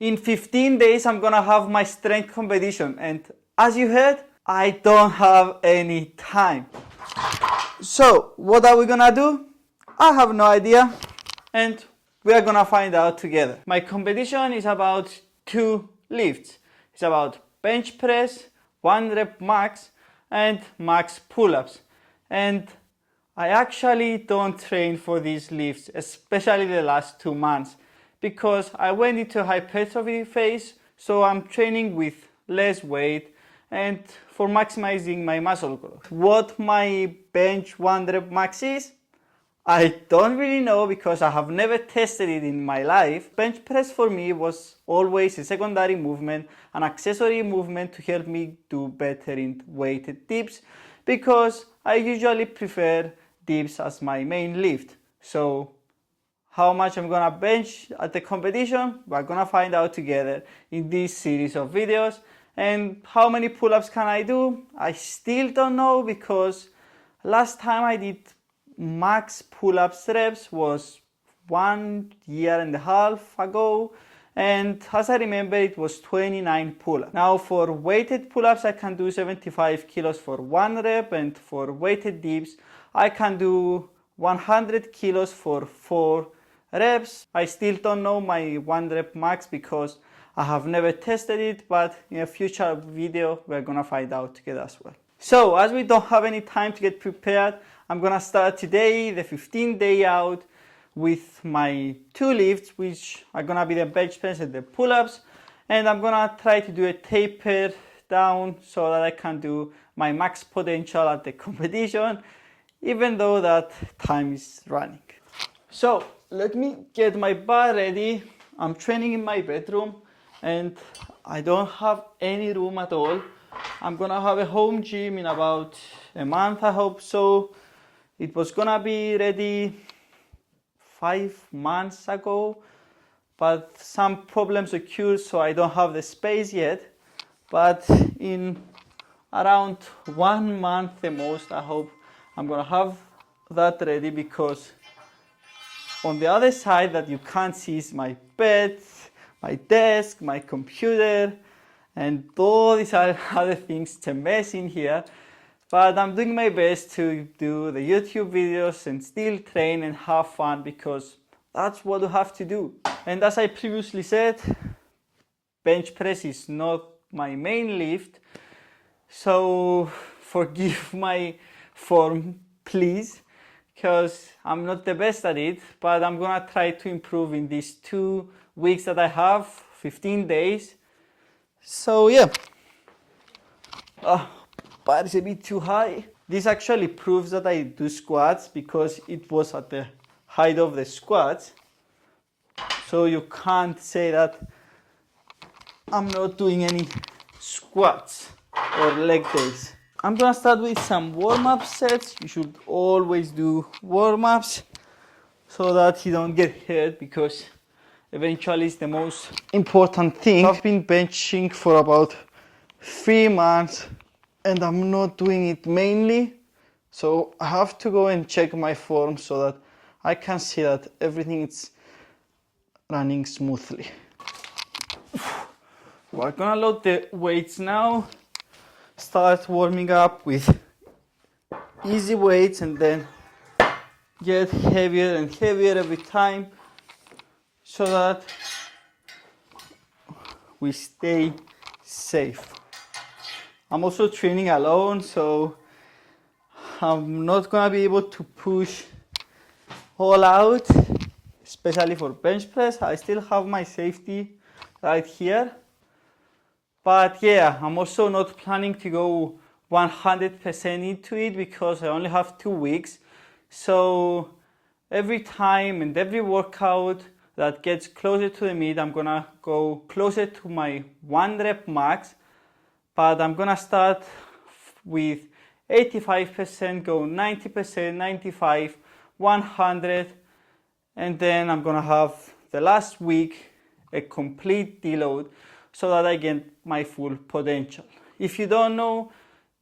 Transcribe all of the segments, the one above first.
In 15 days, I'm gonna have my strength competition. And as you heard, I don't have any time. So what are we gonna do? I have no idea. And we are gonna find out together. My competition is about 2 lifts. It's about bench press, 1 rep max, and max pull-ups. And I actually don't train for these lifts, especially the last 2 months, because I went into hypertrophy phase, so I'm training with less weight and for maximizing my muscle growth. What my bench 1 rep max is, I don't really know because I have never tested it in my life. Bench press for me was always a secondary movement, an accessory movement to help me do better in weighted dips, because I usually prefer dips as my main lift. So how much I'm gonna bench at the competition, we're gonna find out together in this series of videos. And how many pull-ups can I do? I still don't know, because last time I did max pull-ups reps was 1.5 years ago, and as I remember it was 29 pull-ups. Now for weighted pull-ups I can do 75 kilos for 1 rep, and for weighted dips I can do 100 kilos for 4 reps. I still don't know my 1 rep max because I have never tested it, but in a future video we're gonna find out together as well. So as we don't have any time to get prepared, I'm gonna start today the 15-day out with my 2 lifts, which are gonna be the bench press and the pull-ups, and I'm gonna try to do a taper down so that I can do my max potential at the competition, even though that time is running. So let me get my bar ready. I'm training in my bedroom and I don't have any room at all. I'm gonna have a home gym in about a month, I hope so. It was gonna be ready 5 months ago, but some problems occurred, so I don't have the space yet. But in around 1 month the most, I hope I'm gonna have that ready, because on the other side that you can't see is my bed, my desk, my computer, and all these other things. It's a mess in here. But I'm doing my best to do the YouTube videos and still train and have fun, because that's what you have to do. And as I previously said, bench press is not my main lift, so forgive my form, please, because I'm not the best at it, but I'm gonna try to improve in these 2 weeks that I have, 15 days. So yeah. Bar is a bit too high. This actually proves that I do squats, because it was at the height of the squats. So you can't say that I'm not doing any squats or leg days. I'm gonna start with some warm-up sets. You should always do warm-ups so that you don't get hurt, because eventually it's the most important thing. I've been benching for about 3 months and I'm not doing it mainly, so I have to go and check my form so that I can see that everything is running smoothly. We're gonna load the weights now. Start warming up with easy weights and then get heavier and heavier every time, so that we stay safe. I'm also training alone, so I'm not gonna be able to push all out, especially for bench press. I still have my safety right here. But yeah, I'm also not planning to go 100% into it, because I only have 2 weeks. So every time and every workout that gets closer to the meet, I'm gonna go closer to my 1 rep max. But I'm gonna start with 85%, go 90%, 95, 100, and then I'm gonna have the last week a complete deload, so that I get my full potential. If you don't know,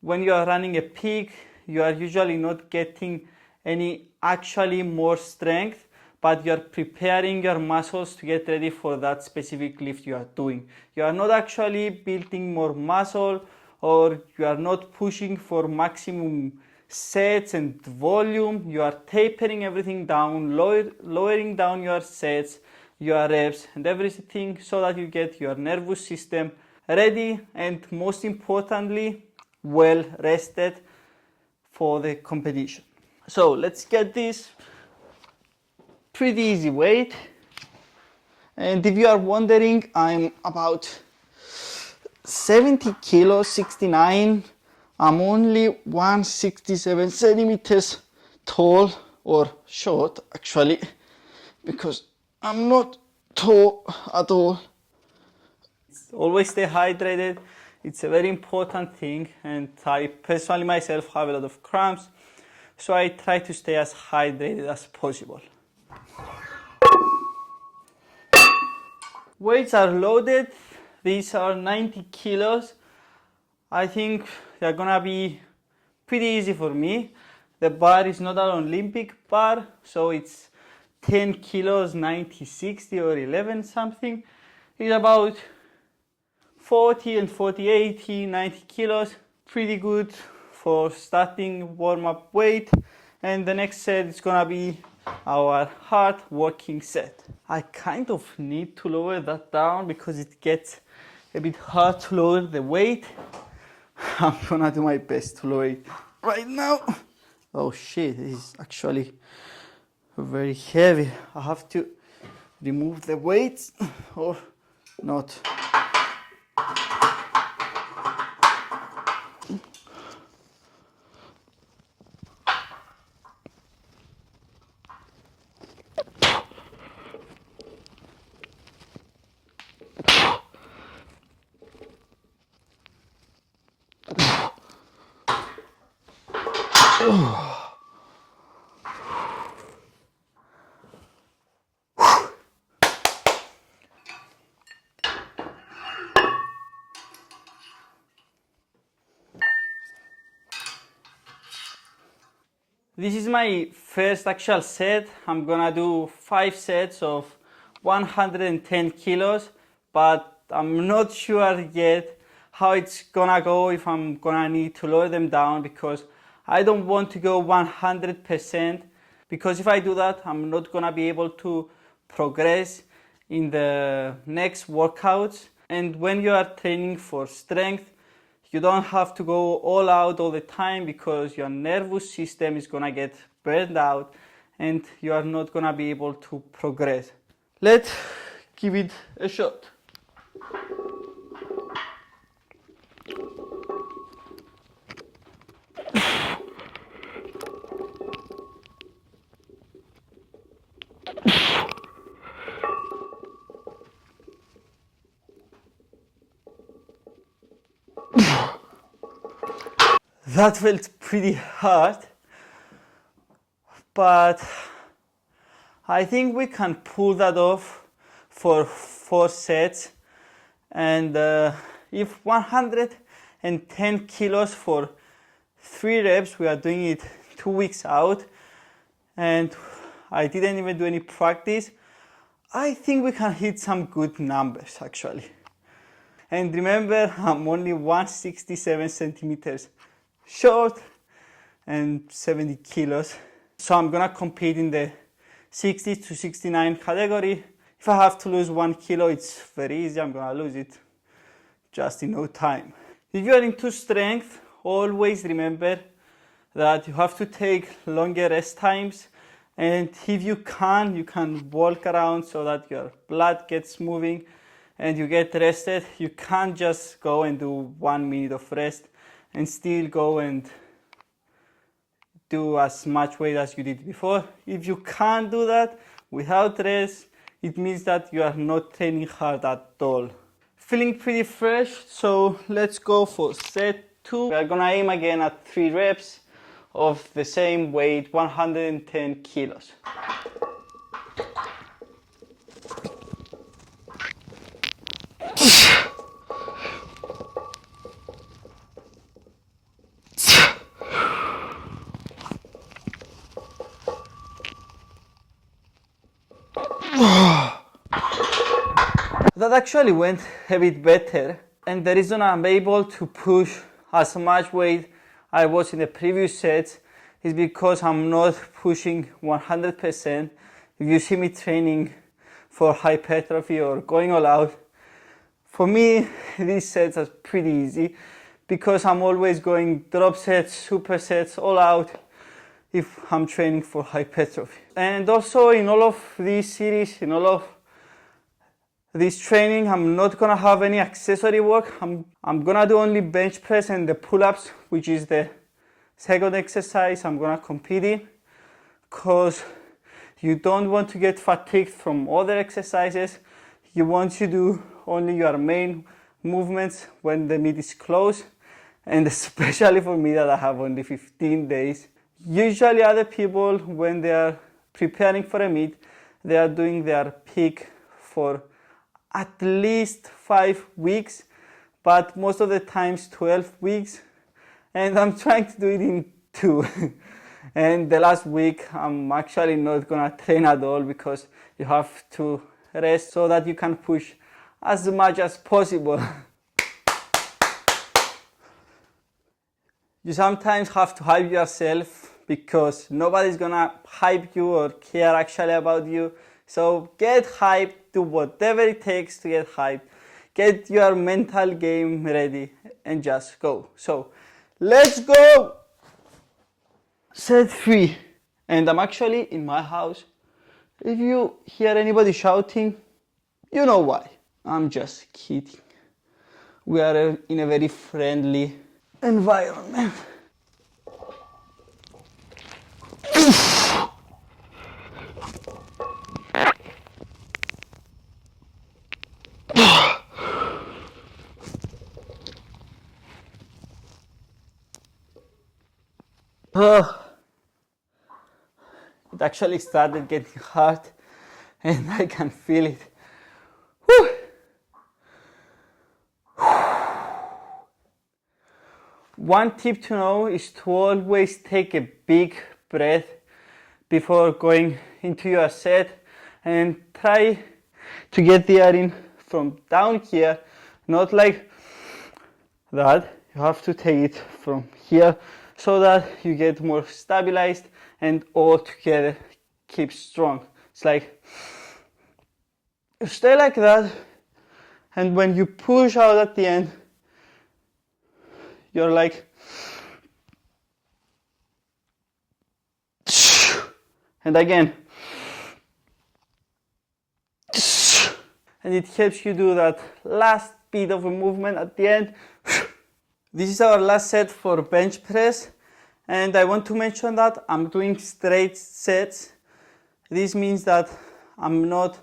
when you are running a peak, you are usually not getting any actually more strength, but you're preparing your muscles to get ready for that specific lift you are doing. You are not actually building more muscle, or you are not pushing for maximum sets and volume. You are tapering everything down, lowering down your sets, your reps and everything, so that you get your nervous system ready and, most importantly, well rested for the competition. So let's get this pretty easy weight. And if you are wondering, I'm about 70 kilos, 69. I'm only 167 centimeters tall, or short actually, because I'm not tall at all. Always stay hydrated. It's a very important thing, and I personally myself have a lot of cramps, so I try to stay as hydrated as possible. Weights are loaded. These are 90 kilos. I think they're gonna be pretty easy for me. The bar is not an Olympic bar, so it's 10 kilos, 90, 60 or 11 something. It's about 40 and 40, 80, 90 kilos. Pretty good for starting warm-up weight. And the next set is gonna be our hard working set. I kind of need to lower that down because it gets a bit hard to lower the weight. I'm gonna do my best to lower it right now. Oh shit, this is actually very heavy. I have to remove the weights or not. This is my first actual set. I'm gonna do 5 sets of 110 kilos, but I'm not sure yet how it's gonna go, if I'm gonna need to lower them down, because I don't want to go 100%, because if I do that, I'm not gonna be able to progress in the next workouts. And when you are training for strength, you don't have to go all out all the time, because your nervous system is gonna get burned out and you are not gonna be able to progress. Let's give it a shot. That felt pretty hard, but I think we can pull that off for 4 sets. And if 110 kilos for 3 reps, we are doing it 2 weeks out, and I didn't even do any practice, I think we can hit some good numbers actually. And remember, I'm only 167 centimeters short and 70 kilos. So I'm gonna compete in the 60 to 69 category. If I have to lose 1 kilo, it's very easy. I'm gonna lose it just in no time. If you are into strength, always remember that you have to take longer rest times. And if you can walk around so that your blood gets moving and you get rested. You can't just go and do 1 minute of rest and still go and do as much weight as you did before. If you can't do that without rest, it means that you are not training hard at all. Feeling pretty fresh, so let's go for set 2. We are gonna aim again at 3 reps of the same weight, 110 kilos. that actually went a bit better, and the reason I'm able to push as much weight I was in the previous sets is because I'm not pushing 100%. If you see me training for hypertrophy or going all out, for me these sets are pretty easy because I'm always going drop sets, supersets, all out if I'm training for hypertrophy. And also in all of these series, in all of this training, I'm not gonna have any accessory work. I'm gonna do only bench press and the pull-ups, which is the second exercise I'm gonna compete in, because you don't want to get fatigued from other exercises. You want to do only your main movements when the meet is close, and especially for me that I have only 15 days. Usually other people, when they are preparing for a meet, they are doing their peak for at least 5 weeks, but most of the times 12 weeks, and I'm trying to do it in 2. And the last week I'm actually not gonna train at all because you have to rest so that you can push as much as possible. You sometimes have to hype yourself because nobody's gonna hype you or care actually about you. So get hyped, do whatever it takes to get hyped. Get your mental game ready and just go. So let's go! Set 3. And I'm actually in my house. If you hear anybody shouting, you know why. I'm just kidding. We are in a very friendly environment. It actually started getting hard and I can feel it. Whew. One tip to know is to always take a big breath before going into your set and try to get the air in from down here, not like that. You have to take it from here so that you get more stabilized and all together keep strong. It's like you stay like that, and when you push out at the end, you're like, and again, and it helps you do that last bit of a movement at the end. This is our last set for bench press, and I want to mention that I'm doing straight sets. This means that I'm not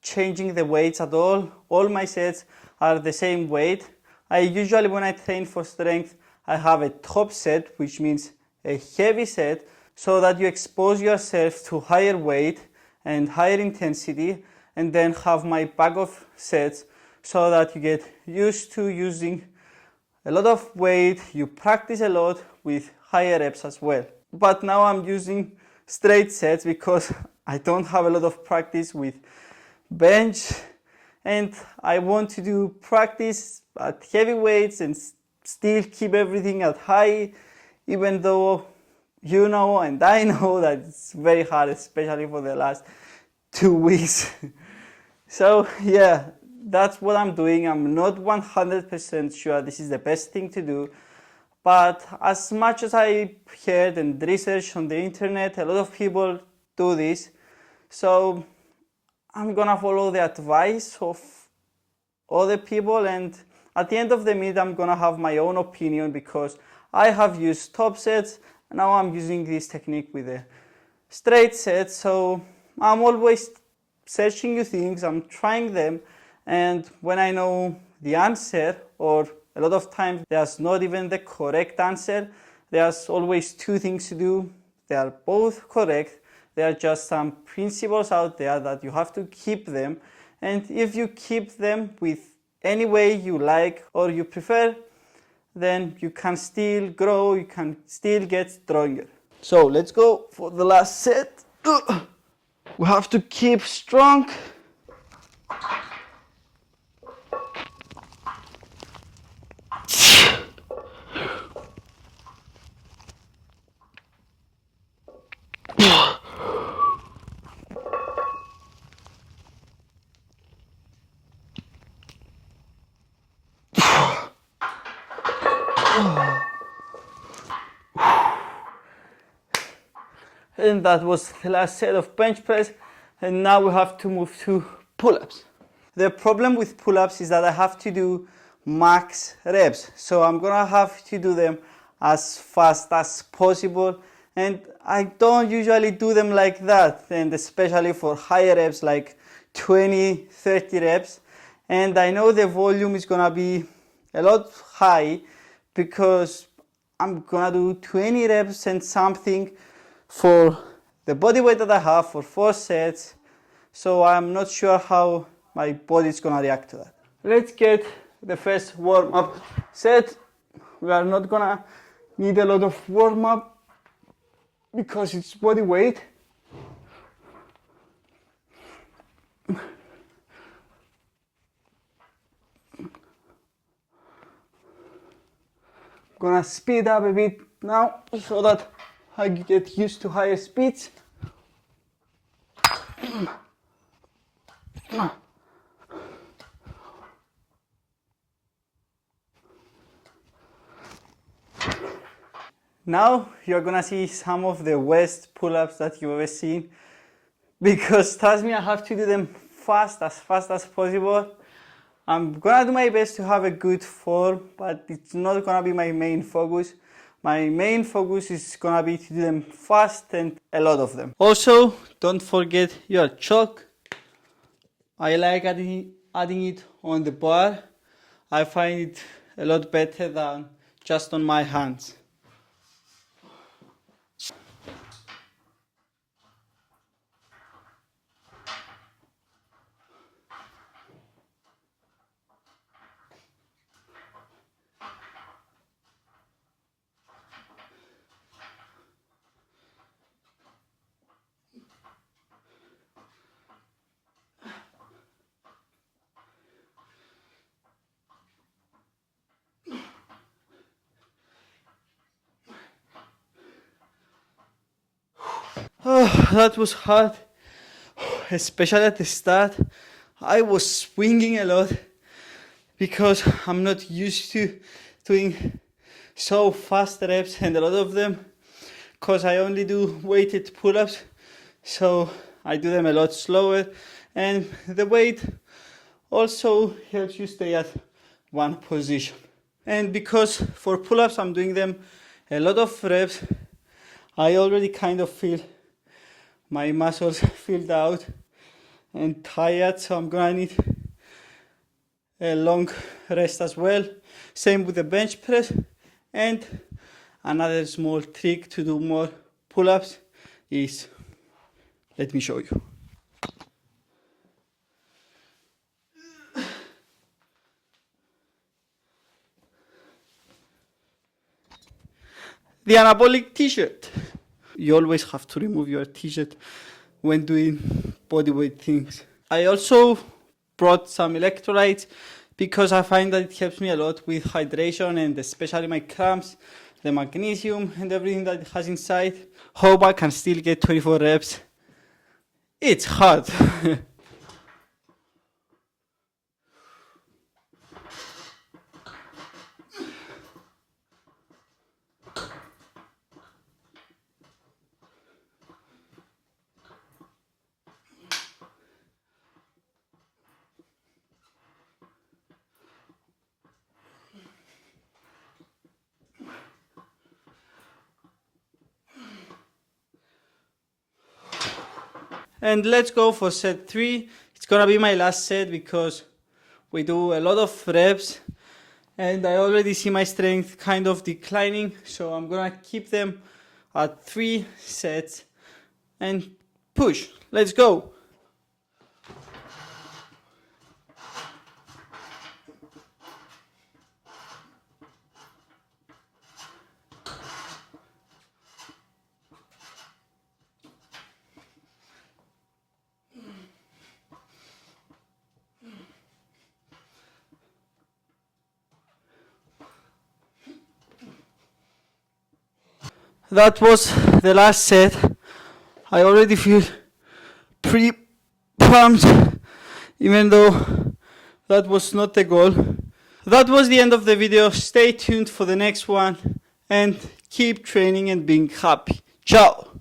changing the weights at all. All my sets are the same weight. I usually, when I train for strength, I have a top set, which means a heavy set, so that you expose yourself to higher weight and higher intensity, and then have my bag of sets so that you get used to using a lot of weight, you practice a lot with higher reps as well. But now I'm using straight sets because I don't have a lot of practice with bench, and I want to do practice at heavy weights and still keep everything at high, even though you know and I know that it's very hard, especially for the last 2 weeks. So yeah, that's what I'm doing. I'm not 100% sure this is the best thing to do, but as much as I heard and researched on the internet, a lot of people do this. So I'm gonna follow the advice of other people, and at the end of the meet I'm gonna have my own opinion because I have used top sets. Now I'm using this technique with a straight set, so I'm always searching new things, I'm trying them, and when I know the answer, or a lot of times there's not even the correct answer, there's always 2 things to do. They are both correct. There are just some principles out there that you have to keep them, and if you keep them with any way you like or you prefer, then you can still grow, you can still get stronger. So let's go for the last set. We have to keep strong. And that was the last set of bench press. And now we have to move to pull-ups. The problem with pull-ups is that I have to do max reps. So I'm gonna have to do them as fast as possible. And I don't usually do them like that. And especially for higher reps, like 20, 30 reps. And I know the volume is gonna be a lot high because I'm gonna do 20 reps and something for the body weight that I have for 4 sets. So I'm not sure how my body is gonna react to that. Let's get the first warm-up set. We are not gonna need a lot of warm-up because it's body weight. Gonna speed up a bit now so that I get used to higher speeds. Now you're gonna see some of the worst pull-ups that you've ever seen, because trust me, I have to do them fast as possible. I'm gonna do my best to have a good form, but it's not gonna be my main focus. My main focus is gonna be to do them fast and a lot of them. Also, don't forget your chalk. I like adding it on the bar. I find it a lot better than just on my hands. Oh, that was hard, especially at the start. I was swinging a lot because I'm not used to doing so fast reps and a lot of them, because I only do weighted pull-ups, so I do them a lot slower, and the weight also helps you stay at one position. And because for pull-ups I'm doing them a lot of reps, I already kind of feel my muscles filled out and tired, so I'm gonna need a long rest as well. Same with the bench press. And another small trick to do more pull-ups is, let me show you. The anabolic t-shirt. You always have to remove your t-shirt when doing bodyweight things. I also brought some electrolytes because I find that it helps me a lot with hydration and especially my cramps, the magnesium and everything that it has inside. Hope I can still get 24 reps. It's hard. And let's go for set 3. It's gonna be my last set because we do a lot of reps and I already see my strength kind of declining, so I'm gonna keep them at 3 sets and push. Let's go. That was the last set. I already feel pretty pumped, even though that was not the goal. That was the end of the video. Stay tuned for the next one and keep training and being happy. Ciao!